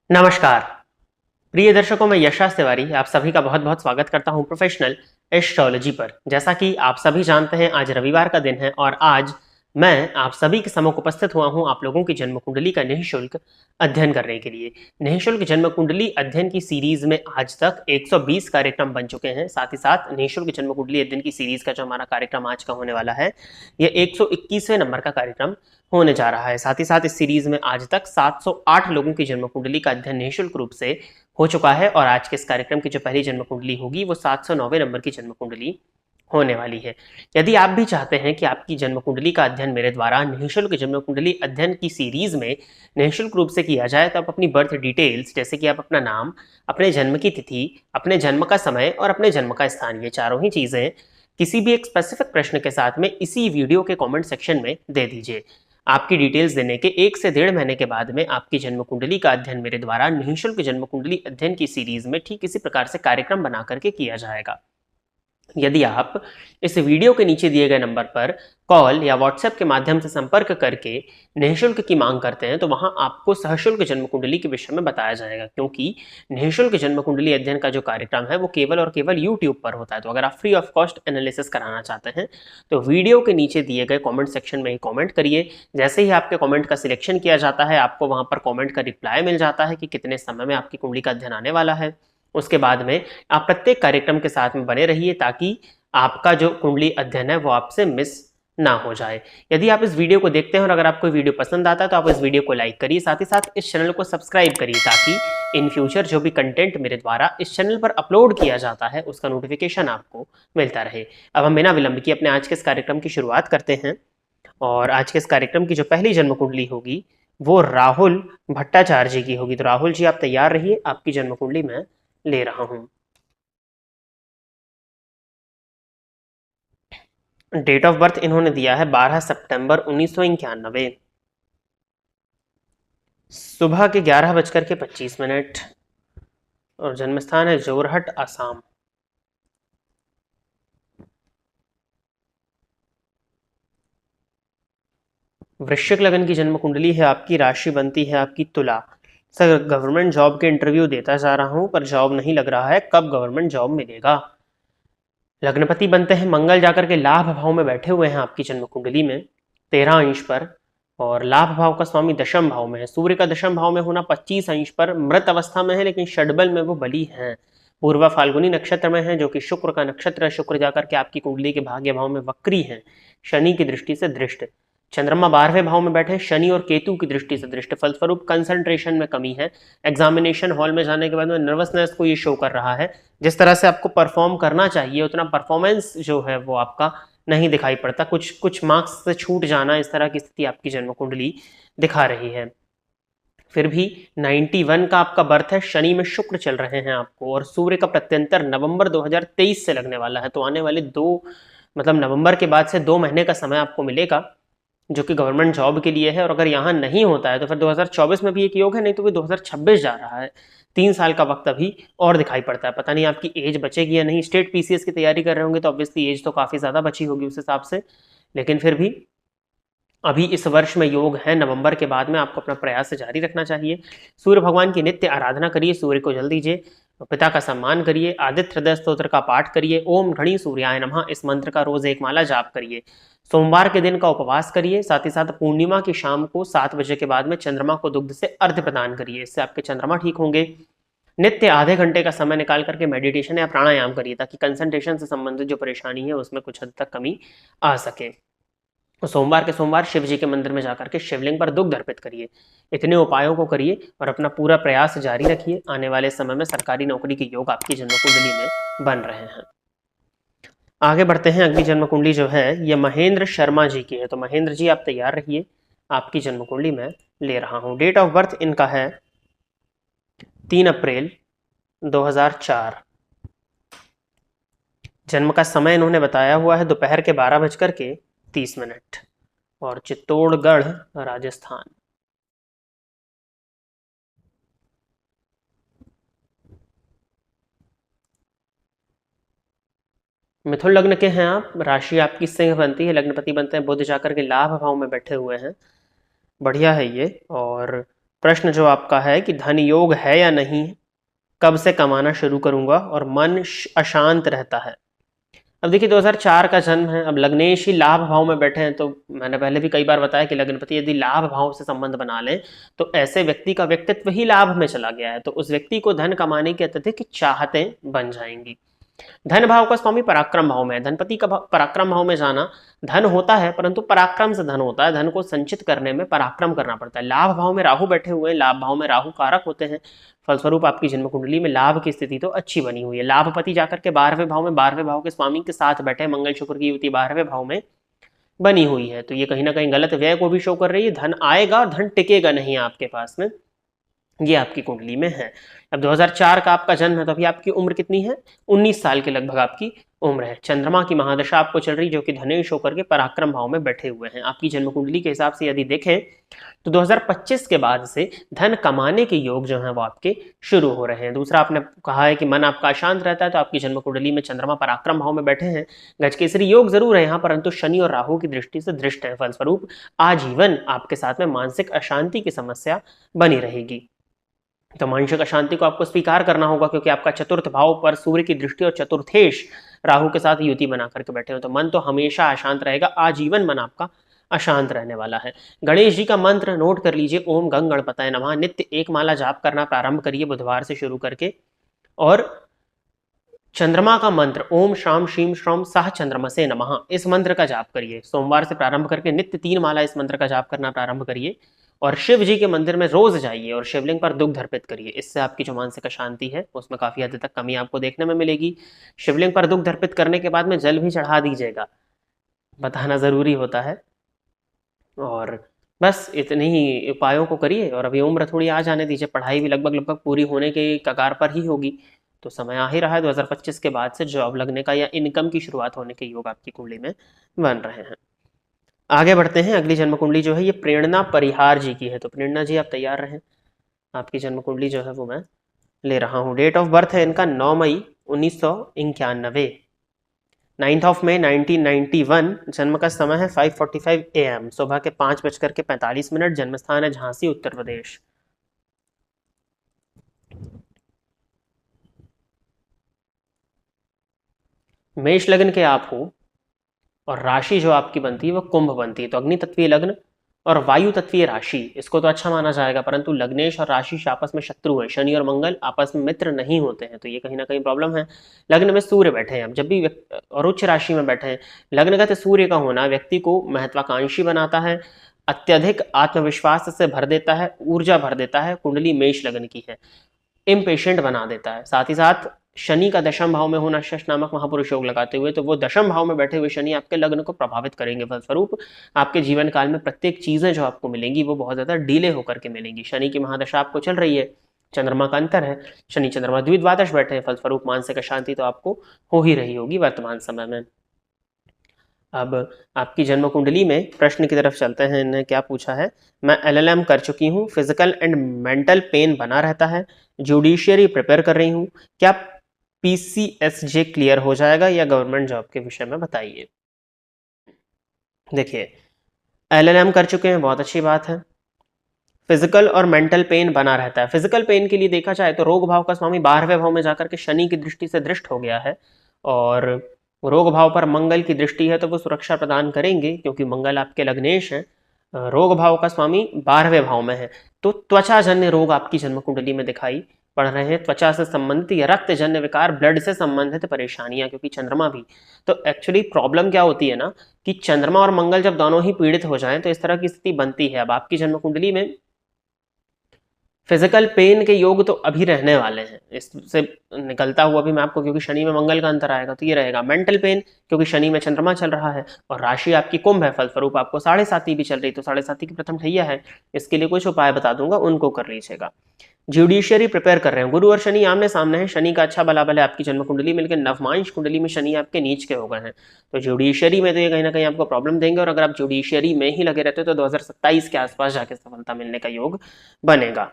नमस्कार प्रिय दर्शकों, मैं यशराज तिवारी आप सभी का बहुत बहुत स्वागत करता हूं प्रोफेशनल एस्ट्रोलॉजी पर। जैसा कि आप सभी जानते हैं, आज रविवार का दिन है और आज मैं आप सभी के सम्मुख उपस्थित हुआ हूं आप लोगों की जन्म कुंडली का निःशुल्क अध्ययन करने के लिए। निःशुल्क जन्म कुंडली अध्ययन की सीरीज में आज तक 120 कार्यक्रम बन चुके हैं। साथ ही साथ निःशुल्क जन्म कुंडली अध्ययन की सीरीज का जो हमारा कार्यक्रम आज का होने वाला है, यह 121वें नंबर का कार्यक्रम होने जा रहा है। साथ ही साथ इस सीरीज में आज तक 708 लोगों की जन्म कुंडली का अध्ययन निःशुल्क रूप से हो चुका है और आज के इस कार्यक्रम की जो पहली जन्म कुंडली होगी वो 709वें नंबर की जन्म कुंडली होने वाली है। यदि आप भी चाहते हैं कि आपकी जन्म कुंडली का अध्ययन मेरे द्वारा निःशुल्क जन्म कुंडली अध्ययन की सीरीज में निःशुल्क रूप से किया जाए, तो आप अपनी बर्थ डिटेल्स जैसे कि आप अपना नाम, अपने जन्म की तिथि, अपने जन्म का समय और अपने जन्म का स्थान, ये चारों ही चीजें किसी भी एक स्पेसिफिक प्रश्न के साथ में इसी वीडियो के कमेंट सेक्शन में दे दीजिए। आपकी डिटेल्स देने के 1 से 1.5 महीने के बाद में आपकी जन्म कुंडली का अध्ययन मेरे द्वारा निःशुल्क जन्म कुंडली अध्ययन की सीरीज में ठीक इसी प्रकार से कार्यक्रम बना करके किया जाएगा। यदि आप इस वीडियो के नीचे दिए गए नंबर पर कॉल या व्हाट्सएप के माध्यम से संपर्क करके निःशुल्क की मांग करते हैं, तो वहां आपको सशुल्क जन्म कुंडली के विषय में बताया जाएगा, क्योंकि निःशुल्क जन्म कुंडली अध्ययन का जो कार्यक्रम है वो केवल और केवल यूट्यूब पर होता है। तो अगर आप फ्री ऑफ कॉस्ट एनालिसिस कराना चाहते हैं तो वीडियो के नीचे दिए गए कॉमेंट सेक्शन में ही कॉमेंट करिए। जैसे ही आपके कॉमेंट का सिलेक्शन किया जाता है, आपको वहां पर कॉमेंट का रिप्लाई मिल जाता है कि कितने समय में आपकी कुंडली का अध्ययन आने वाला है। उसके बाद में आप प्रत्येक कार्यक्रम के साथ में बने रहिए ताकि आपका जो कुंडली अध्ययन है वो आपसे मिस ना हो जाए। यदि आप इस वीडियो को देखते हैं और अगर आपको वीडियो पसंद आता है तो आप इस वीडियो को लाइक करिए, साथ ही साथ इस चैनल को सब्सक्राइब करिए ताकि इन फ्यूचर जो भी कंटेंट मेरे द्वारा इस चैनल पर अपलोड किया जाता है उसका नोटिफिकेशन आपको मिलता रहे। अब हम बिना विलंब के अपने आज के इस कार्यक्रम की शुरुआत करते हैं और आज के इस कार्यक्रम की जो पहली जन्म कुंडली होगी वो राहुल भट्टाचार्य जी की होगी। तो राहुल जी, आप तैयार रहिए, आपकी जन्म कुंडली मैं ले रहा हूं। डेट ऑफ बर्थ इन्होंने दिया है 12 सितंबर 1991, सुबह के 11:25 और जन्म स्थान है जोरहट, आसाम। वृश्चिक लगन की जन्म कुंडली है आपकी, राशि बनती है आपकी तुला। सर, गवर्नमेंट जॉब के इंटरव्यू देता जा रहा हूं पर जॉब नहीं लग रहा है, कब गवर्नमेंट जॉब मिलेगा। लग्नपति बनते हैं मंगल, जाकर के लाभ भाव में बैठे हुए हैं आपकी जन्म कुंडली में 13 अंश पर, और लाभ भाव का स्वामी दशम भाव में है। सूर्य का दशम भाव में होना 25 अंश पर, मृत अवस्था में है लेकिन षडबल में वो बली हैं। पूर्वा फाल्गुनी नक्षत्र में है जो कि शुक्र का नक्षत्र है। शुक्र जाकर के आपकी कुंडली के भाग्य भाव में वक्री है, शनि की दृष्टि से दृष्ट। चंद्रमा 12वें भाव में बैठे शनि और केतु की दृष्टि से दृष्ट, फलस्वरूप कंसंट्रेशन में कमी है। एग्जामिनेशन हॉल में जाने के बाद में नर्वसनेस को ये शो कर रहा है। जिस तरह से आपको परफॉर्म करना चाहिए उतना परफॉर्मेंस जो है वो आपका नहीं दिखाई पड़ता, कुछ कुछ मार्क्स से छूट जाना, इस तरह की स्थिति आपकी जन्म कुंडली दिखा रही है। फिर भी 91 का आपका बर्थ है, शनि में शुक्र चल रहे हैं आपको, और सूर्य का प्रत्यंतर नवंबर 2023 से लगने वाला है। तो आने वाले नवंबर के बाद से 2 महीने का समय आपको मिलेगा जो कि गवर्नमेंट जॉब के लिए है। और अगर यहाँ नहीं होता है तो फिर 2024 में भी एक योग है, नहीं तो भी 2026 जा रहा है। 3 साल का वक्त अभी और दिखाई पड़ता है। पता नहीं आपकी एज बचेगी या नहीं। स्टेट पीसीएस की तैयारी कर रहे होंगे तो ऑब्वियसली एज तो काफ़ी ज़्यादा बची होगी उस हिसाब से, लेकिन फिर भी अभी इस वर्ष में योग है। नवंबर के बाद में आपको अपना प्रयास जारी रखना चाहिए। सूर्य भगवान की नित्य आराधना करिए, सूर्य को जल दीजिए, पिता का सम्मान करिए, आदित्य हृदय स्तोत्र का पाठ करिए, ओम घड़ी सूर्याय नमः इस मंत्र का रोज 1 माला जाप करिए। सोमवार के दिन का उपवास करिए, साथ ही साथ पूर्णिमा की शाम को 7 बजे के बाद में चंद्रमा को दुग्ध से अर्घ्य प्रदान करिए, इससे आपके चंद्रमा ठीक होंगे। नित्य आधे घंटे का समय निकाल करके मेडिटेशन या प्राणायाम करिए ताकि कंसंट्रेशन से संबंधित जो परेशानी है उसमें कुछ हद तक कमी आ सके। सोमवार के सोमवार शिव जी के मंदिर में जाकर के शिवलिंग पर दुग्ध अर्पित करिए। इतने उपायों को करिए और अपना पूरा प्रयास जारी रखिए। आने वाले समय में सरकारी नौकरी के योग आपकी जन्म कुंडली में बन रहे हैं। आगे बढ़ते हैं। अगली जन्म कुंडली जो है ये महेंद्र शर्मा जी की है। तो महेंद्र जी, आप तैयार रहिए, आपकी जन्म कुंडली मैं ले रहा हूं। डेट ऑफ बर्थ इनका है 3 अप्रैल 2004। जन्म का समय इन्होंने बताया हुआ है दोपहर के 12:30 और चित्तौड़गढ़, राजस्थान। मिथुन लग्न के हैं आप, राशि आपकी सिंह बनती है, लग्नपति बनते हैं बुध, जाकर के लाभ भाव में बैठे हुए हैं। बढ़िया है ये। और प्रश्न जो आपका है कि धन योग है या नहीं, कब से कमाना शुरू करूंगा और मन अशांत रहता है। अब देखिए 2004 का जन्म है, अब लग्नेश ही लाभ भाव में बैठे हैं, तो मैंने पहले भी कई बार बताया कि लग्नपति यदि लाभ भाव से संबंध बना लें तो ऐसे व्यक्ति का व्यक्तित्व ही लाभ में चला गया है, तो उस व्यक्ति को धन कमाने की अत्यधिक चाहतें बन जाएंगी। धन भाव का स्वामी पराक्रम भाव में है, धनपति का पराक्रम भाव में जाना, धन होता है परंतु पराक्रम से धन होता है, धन को संचित करने में पराक्रम करना पड़ता है। लाभ भाव में राहु बैठे हुए हैं, लाभ भाव में राहु कारक होते हैं, फलस्वरूप आपकी जन्म कुंडली में लाभ की स्थिति तो अच्छी बनी हुई है। लाभपति जाकर के 12वें भाव में 12वें भाव के स्वामी के साथ बैठे, मंगल शुक्र की युति 12वें भाव में बनी हुई है, तो ये कहीं ना कहीं गलत व्यय को भी शो कर रही है। धन आएगा और धन टिकेगा नहीं आपके पास में, ये आपकी कुंडली में है। अब 2004 का आपका जन्म है, तो अभी आपकी उम्र कितनी है, 19 साल के लगभग आपकी उम्र है। चंद्रमा की महादशा आपको चल रही, जो कि धनेश होकर के पराक्रम भाव में बैठे हुए हैं। आपकी जन्म कुंडली के हिसाब से यदि देखें तो 2025 के बाद से धन कमाने के योग जो हैं वो आपके शुरू हो रहे हैं। दूसरा, आपने कहा है कि मन आपका अशांत रहता है, तो आपकी जन्म कुंडली में चंद्रमा पराक्रम भाव में बैठे हैं। गजकेसरी योग जरूर है यहाँ, परंतु शनि और राहु की दृष्टि से दृष्ट है, फलस्वरूप आजीवन आपके साथ में मानसिक अशांति की समस्या बनी रहेगी। तो मानसिक अशांति को आपको स्वीकार करना होगा, क्योंकि आपका चतुर्थ भाव पर सूर्य की दृष्टि और चतुर्थेश राहु के साथ युति बना करके बैठे हो, तो मन तो हमेशा अशांत रहेगा, आजीवन मन आपका अशांत रहने वाला है। गणेश जी का मंत्र नोट कर लीजिए, ओम गंग गणपतये नमः। नित्य एक माला जाप करना प्रारंभ करिए बुधवार से शुरू करके, और चंद्रमा का मंत्र ओम श्राम श्रीम श्रम सह चंद्रमसे नमः, इस मंत्र का जाप करिए। सोमवार से प्रारंभ करके नित्य 3 माला इस मंत्र का जाप करना प्रारंभ करिए, और शिव जी के मंदिर में रोज जाइए और शिवलिंग पर दुग्ध अर्पित करिए। इससे आपकी जो मानसिक अशांति है उसमें काफी हद तक कमी आपको देखने में मिलेगी। शिवलिंग पर दुग्ध अर्पित करने के बाद में जल भी चढ़ा दीजिएगा, बताना जरूरी होता है। और बस इतने ही उपायों को करिए, और अभी उम्र थोड़ी आ जाने दीजिए, पढ़ाई भी लगभग पूरी होने के कगार पर ही होगी, तो समय आ ही रहा है। 2025 के बाद से जॉब लगने का या इनकम की शुरुआत होने के योग आपकी कुंडली में बन रहे हैं। आगे बढ़ते हैं। अगली जन्म कुंडली जो है ये प्रेरणा परिहार जी की है, तो प्रेरणा जी आप तैयार रहें, आपकी जन्म कुंडली जो है वो मैं ले रहा हूँ। डेट ऑफ बर्थ है इनका 9 मई 1991, 9 मई 1991, जन्म का समय है 5:45 AM, सुबह के 5:45, जन्म स्थान है झांसी उत्तर प्रदेश। मेष लग्न के आप हो, और राशि जो आपकी बनती है वो कुंभ बनती है, तो अग्नि तत्वीय लग्न और वायु तत्वीय राशि, इसको तो अच्छा माना जाएगा, परंतु लग्नेश और राशि आपस में शत्रु हैं, शनि और मंगल आपस में मित्र नहीं होते हैं, तो ये कहीं ना कहीं प्रॉब्लम है। लग्न में सूर्य बैठे हैं, अब जब भी और उच्च राशि में बैठे हैं, लग्नगत सूर्य का होना व्यक्ति को महत्वाकांक्षी बनाता है, अत्यधिक आत्मविश्वास से भर देता है, ऊर्जा भर देता है। कुंडली मेष लग्न की है, इम्पेशेंट बना देता है। साथ ही साथ शनि का दशम भाव में होना शश नामक महापुरुष योग लगाते हुए, तो वो दशम भाव में बैठे हुए शनि आपके लग्न को प्रभावित करेंगे। फलस्वरूप आपके जीवन काल में प्रत्येक चीजें जो आपको मिलेंगी वो बहुत ज्यादा डिले होकर के मिलेंगी। शनि की महादशा आपको चल रही है, चंद्रमा का अंतर है, शनि चंद्रमा द्विद्वादश बैठे हैं, फलस्वरूप मानसिक अशांति तो आपको हो ही रही होगी वर्तमान समय में। अब आपकी जन्म कुंडली में प्रश्न की तरफ चलते हैं। इन्हें क्या पूछा है, मैं LLM कर चुकी हूँ, फिजिकल एंड मेंटल पेन बना रहता है, जुडिशियरी प्रिपेयर कर रही हूँ, क्या PCSJ क्लियर हो जाएगा या गवर्नमेंट जॉब के विषय में बताइए। देखिए LLM कर चुके हैं, बहुत अच्छी बात है। फिजिकल और मेंटल पेन बना रहता है। फिजिकल पेन के लिए देखा जाए तो रोग भाव का स्वामी 12वें भाव में जाकर के शनि की दृष्टि से दृष्ट हो गया है, और रोग भाव पर मंगल की दृष्टि है, तो वो सुरक्षा प्रदान करेंगे, क्योंकि मंगल आपके लग्नेश है। रोग भाव का स्वामी 12वें भाव में है, तो त्वचा जन्य रोग आपकी जन्म कुंडली में दिखाई पड़ रहे हैं। त्वचा से संबंधित या रक्त जन्य विकार, ब्लड से संबंधित परेशानियां, क्योंकि चंद्रमा भी, तो एक्चुअली प्रॉब्लम क्या होती है ना कि चंद्रमा और मंगल जब दोनों ही पीड़ित हो जाएं तो इस तरह की स्थिति बनती है। अब आपकी जन्म कुंडली में फिजिकल पेन के योग तो अभी रहने वाले हैं, इससे निकलता हुआ भी मैं आपको, क्योंकि शनि में मंगल का अंतर आएगा तो ये रहेगा। मेंटल पेन, क्योंकि शनि में चंद्रमा चल रहा है और राशि आपकी कुंभ है, फलस्वरूप आपको 7.5 भी चल रही, तो 7.5 की प्रथम ठैया है, इसके लिए कुछ उपाय बता दूंगा, उनको कर लीजिएगा। जुडिशियरी प्रिपेयर कर रहे हैं, गुरु और शनि आमने सामने है, शनि का अच्छा बलाबल है आपकी जन्म कुंडली में, लेकिन नवमांश कुंडली में शनि आपके नीच के हो गए हैं, तो जुडिशियरी में तो ये कहीं ना कहीं आपको प्रॉब्लम देंगे, और अगर आप जुडिशियरी में ही लगे रहते हो तो 2027 के आसपास जाके सफलता मिलने का योग बनेगा।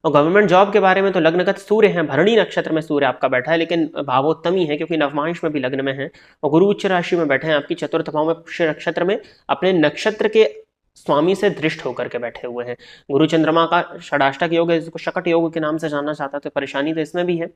और गवर्नमेंट जॉब के बारे में तो लग्नगत सूर्य है, भरणी नक्षत्र में सूर्य आपका बैठा है, लेकिन भावोत्तमी है, क्योंकि नवमांश में भी लग्न में है, और गुरु उच्च राशि में बैठे हैं आपकी चतुर्थ भाव में पुष्य नक्षत्र में, अपने नक्षत्र के स्वामी से दृष्ट होकर के बैठे हुए हैं। गुरु चंद्रमा का षडाष्टक योग है, जिसको शकट योग के नाम से जाना जाता है, तो परेशानी तो इसमें भी है।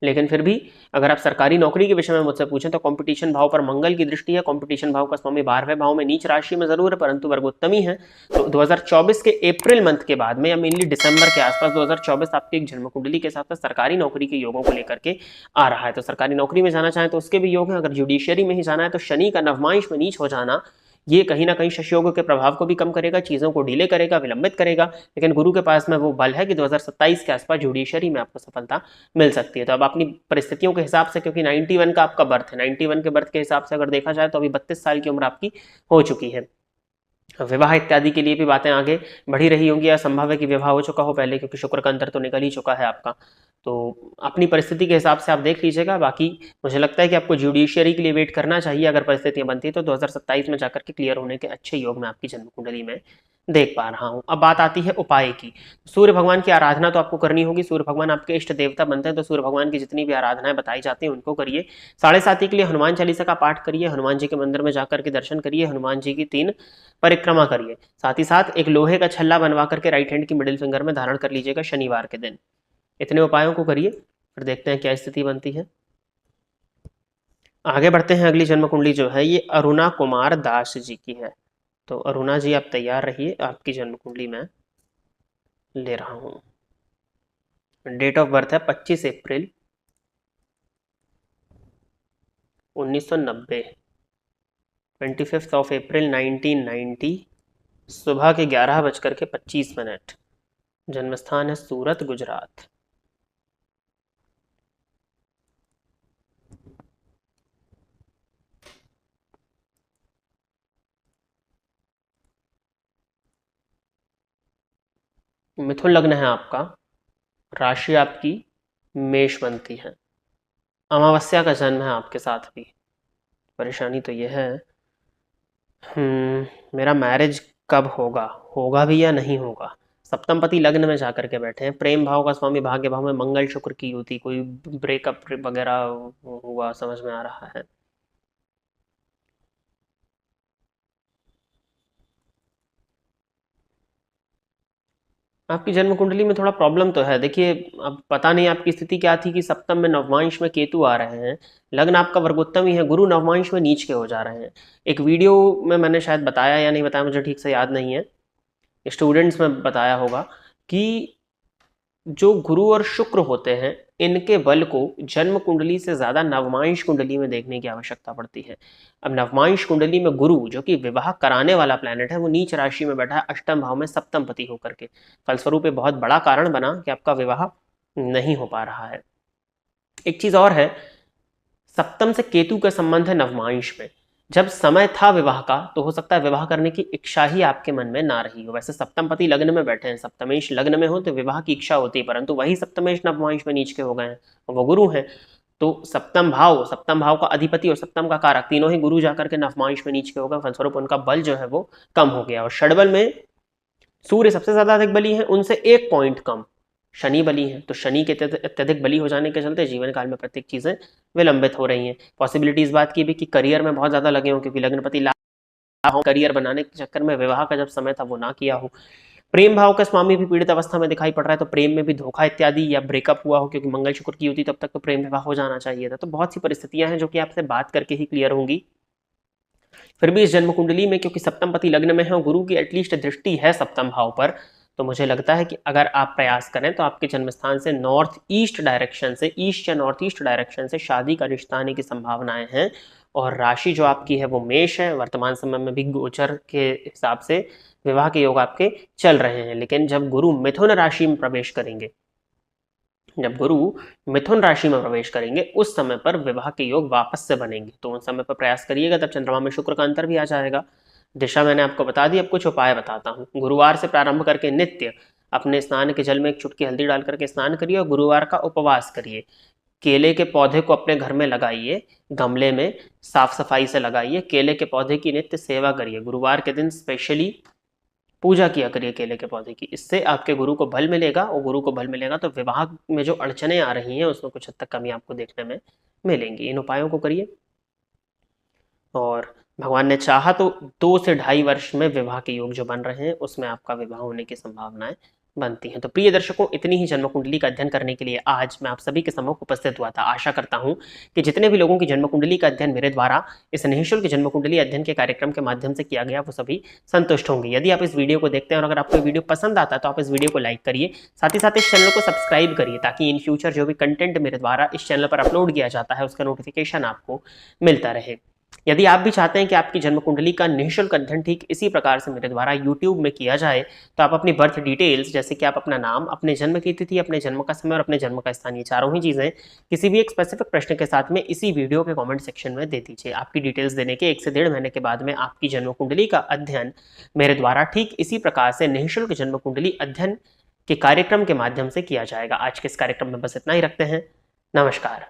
लेकिन फिर भी अगर आप सरकारी नौकरी के विषय में मुझसे पूछें तो कंपटीशन भाव पर मंगल की दृष्टि है। कंपटीशन भाव का स्वामी 12वें भाव में नीच राशि में जरूर है, परंतु वर्गोत्तमी है। तो 2024 के अप्रैल मंथ के बाद में या मेनली दिसंबर के आसपास 2024 आपकी एक जन्म कुंडली के साथ साथ सरकारी नौकरी के योगों को लेकर के आ रहा है। तो सरकारी नौकरी में जाना चाहें तो उसके भी योग हैं। अगर जुडिशियरी में ही जाना है तो शनि का नवमांश में नीच हो जाना ये कहीं ना कहीं शश योग के प्रभाव को भी कम करेगा, चीजों को डिले करेगा, विलंबित करेगा। लेकिन गुरु के पास में वो बल है कि 2027 के आसपास जुडिशियरी में आपको सफलता मिल सकती है। तो अब अपनी परिस्थितियों के हिसाब से, क्योंकि 91 का आपका बर्थ है, 91 के बर्थ के हिसाब से अगर देखा जाए तो अभी 32 साल की उम्र आपकी हो चुकी है। विवाह इत्यादि के लिए भी बातें आगे बढ़ी रही होंगी, या संभव है कि विवाह हो चुका हो पहले, क्योंकि शुक्र का अंतर तो निकल ही चुका है आपका। तो अपनी परिस्थिति के हिसाब से आप देख लीजिएगा। बाकी मुझे लगता है कि आपको जुडिशियरी के लिए वेट करना चाहिए। अगर परिस्थितियां बनती है तो 2027 में जाकर के क्लियर होने के अच्छे योग में आपकी जन्म कुंडली में देख पा रहा हूं। अब बात आती है उपाय की। सूर्य भगवान की आराधना तो आपको करनी होगी। सूर्य भगवान आपके इष्ट देवता बनते हैं, तो सूर्य भगवान की जितनी भी आराधनाएं बताई जाती हैं उनको करिए। 7:30 के लिए हनुमान चालीसा का पाठ करिए, हनुमान जी के मंदिर में जाकर के दर्शन करिए, हनुमान जी की 3 परिक्रमा करिए। साथ ही साथ एक लोहे का छल्ला बनवा करके राइट हैंड की मिडिल फिंगर में धारण कर लीजिएगा शनिवार के दिन। इतने उपायों को करिए, फिर देखते हैं क्या स्थिति बनती है। आगे बढ़ते हैं। अगली जन्म कुंडली जो है ये अरुणा कुमार दास जी की है। तो अरुणा जी आप तैयार रहिए, आपकी जन्म कुंडली में ले रहा हूं। डेट ऑफ बर्थ है 25 अप्रैल 1990, 25 ऑफ अप्रैल 1990, सुबह के 11:25। जन्म स्थान है सूरत, गुजरात। मिथुन लग्न है आपका, राशि आपकी मेष बनती है, अमावस्या का जन्म है आपके साथ भी। परेशानी तो यह है मेरा मैरिज कब होगा, होगा भी या नहीं होगा। सप्तमपति लग्न में जाकर के बैठे हैं। प्रेम भाव का स्वामी भाग्य भाव में मंगल शुक्र की युति, कोई ब्रेकअप वगैरह हुआ समझ में आ रहा है। आपकी जन्म कुंडली में थोड़ा प्रॉब्लम तो है। देखिए, अब पता नहीं आपकी स्थिति क्या थी कि सप्तम में नवमांश में केतु आ रहे हैं, लग्न आपका वर्गोत्तम ही है, गुरु नवमांश में नीच के हो जा रहे हैं। एक वीडियो में मैंने शायद बताया या नहीं बताया, मुझे ठीक से याद नहीं है, स्टूडेंट्स में बताया होगा कि जो गुरु और शुक्र होते हैं इनके बल को जन्म कुंडली से ज्यादा नवमांश कुंडली में देखने की आवश्यकता पड़ती है। अब नवमांश कुंडली में गुरु, जो कि विवाह कराने वाला प्लैनेट है, वो नीच राशि में बैठा है अष्टम भाव में सप्तम पति होकर के। फलस्वरूप ये बहुत बड़ा कारण बना कि आपका विवाह नहीं हो पा रहा है। एक चीज और है, सप्तम से केतु का संबंध है नवमांश में। जब समय था विवाह का तो हो सकता है विवाह करने की इच्छा ही आपके मन में ना रही हो। वैसे सप्तमपति लग्न में बैठे हैं, सप्तमेश लग्न में हो तो विवाह की इच्छा होती है, परंतु वही सप्तमेश नवमांश में नीच के हो गए हैं, वो गुरु हैं। तो सप्तम भाव का अधिपति और सप्तम का कारक तीनों ही गुरु जाकर के नवमांश में नीच के हो गए। फलस्वरूप उनका बल जो है वो कम हो गया। और षडबल में सूर्य सबसे ज्यादा अधिक बली है, उनसे 1 पॉइंट कम शनि बली है। तो शनि के अत्यधिक बली हो जाने के चलते जीवन काल में प्रत्येक चीजें विलंबित हो रही हैं। पॉसिबिलिटी इस बात की भी कि करियर में बहुत ज्यादा लगे हो, क्योंकि लग्नपति हो, करियर बनाने के चक्कर में विवाह का जब समय था वो ना किया हो। प्रेम भाव का स्वामी भी पीड़ित अवस्था में दिखाई पड़ रहा है, तो प्रेम में भी धोखा इत्यादि या ब्रेकअप हुआ हो, क्योंकि मंगल शुक्र की युति तब तक तो प्रेम विवाह हो जाना चाहिए था। तो बहुत सी परिस्थितियां हैं जो कि आपसे बात करके ही क्लियर होंगी। फिर भी इस जन्म कुंडली में क्योंकि सप्तम पति लग्न में है और गुरु की एटलीस्ट दृष्टि है सप्तम भाव पर, तो मुझे लगता है कि अगर आप प्रयास करें तो आपके जन्म स्थान से नॉर्थ ईस्ट डायरेक्शन से, ईस्ट या नॉर्थ ईस्ट डायरेक्शन से शादी का रिश्ता आने की संभावनाएं हैं। और राशि जो आपकी है वो मेष है। वर्तमान समय में भी गोचर के हिसाब से विवाह के योग आपके चल रहे हैं। लेकिन जब गुरु मिथुन राशि में प्रवेश करेंगे, जब गुरु मिथुन राशि में प्रवेश करेंगे उस समय पर विवाह के योग वापस से बनेंगे। तो उस समय पर प्रयास करिएगा, तब चंद्रमा में शुक्र का अंतर भी आ जाएगा। दिशा मैंने आपको बता दी, अब कुछ उपाय बताता हूँ। गुरुवार से प्रारंभ करके नित्य अपने स्नान के जल में 1 चुटकी हल्दी डाल करके स्नान करिए और गुरुवार का उपवास करिए। केले के पौधे को अपने घर में लगाइए, गमले में साफ सफाई से लगाइए। केले के पौधे की नित्य सेवा करिए। गुरुवार के दिन स्पेशली पूजा किया करिए केले के पौधे की। इससे आपके गुरु को बल मिलेगा, और गुरु को बल मिलेगा तो विवाह में जो अड़चने आ रही हैं उसमें कुछ हद तक कमी आपको देखने में मिलेंगी। इन उपायों को करिए। और भगवान ने चाहा तो 2 से ढाई वर्ष में विवाह के योग जो बन रहे हैं उसमें आपका विवाह होने की संभावनाएं बनती हैं। तो प्रिय दर्शकों, इतनी ही जन्म कुंडली का अध्ययन करने के लिए आज मैं आप सभी के सम्मुख उपस्थित हुआ था। आशा करता हूं कि जितने भी लोगों की जन्म कुंडली का अध्ययन मेरे द्वारा इस निःशुल्क जन्म कुंडली अध्ययन के कार्यक्रम के माध्यम से किया गया वो सभी संतुष्ट होंगे। यदि आप इस वीडियो को देखते हैं और अगर आपको वीडियो पसंद आता है तो आप इस वीडियो को लाइक करिए, साथ ही साथ इस चैनल को सब्सक्राइब करिए ताकि इन फ्यूचर जो भी कंटेंट मेरे द्वारा इस चैनल पर अपलोड किया जाता है उसका नोटिफिकेशन आपको मिलता रहे। यदि आप भी चाहते हैं कि आपकी जन्म कुंडली का निःशुल्क अध्ययन ठीक इसी प्रकार से मेरे द्वारा YouTube में किया जाए, तो आप अपनी बर्थ डिटेल्स जैसे कि आप अपना नाम, अपने जन्म की तिथि, अपने जन्म का समय और अपने जन्म का स्थान, ये चारों ही चीजें किसी भी एक स्पेसिफिक प्रश्न के साथ में इसी वीडियो के कमेंट सेक्शन में दे दीजिए। आपकी डिटेल्स देने के 1 से 1.5 महीने के बाद में आपकी जन्म कुंडली का अध्ययन मेरे द्वारा ठीक इसी प्रकार से निःशुल्क जन्म कुंडली अध्ययन के कार्यक्रम के माध्यम से किया जाएगा। आज के इस कार्यक्रम में बस इतना ही रखते हैं। नमस्कार।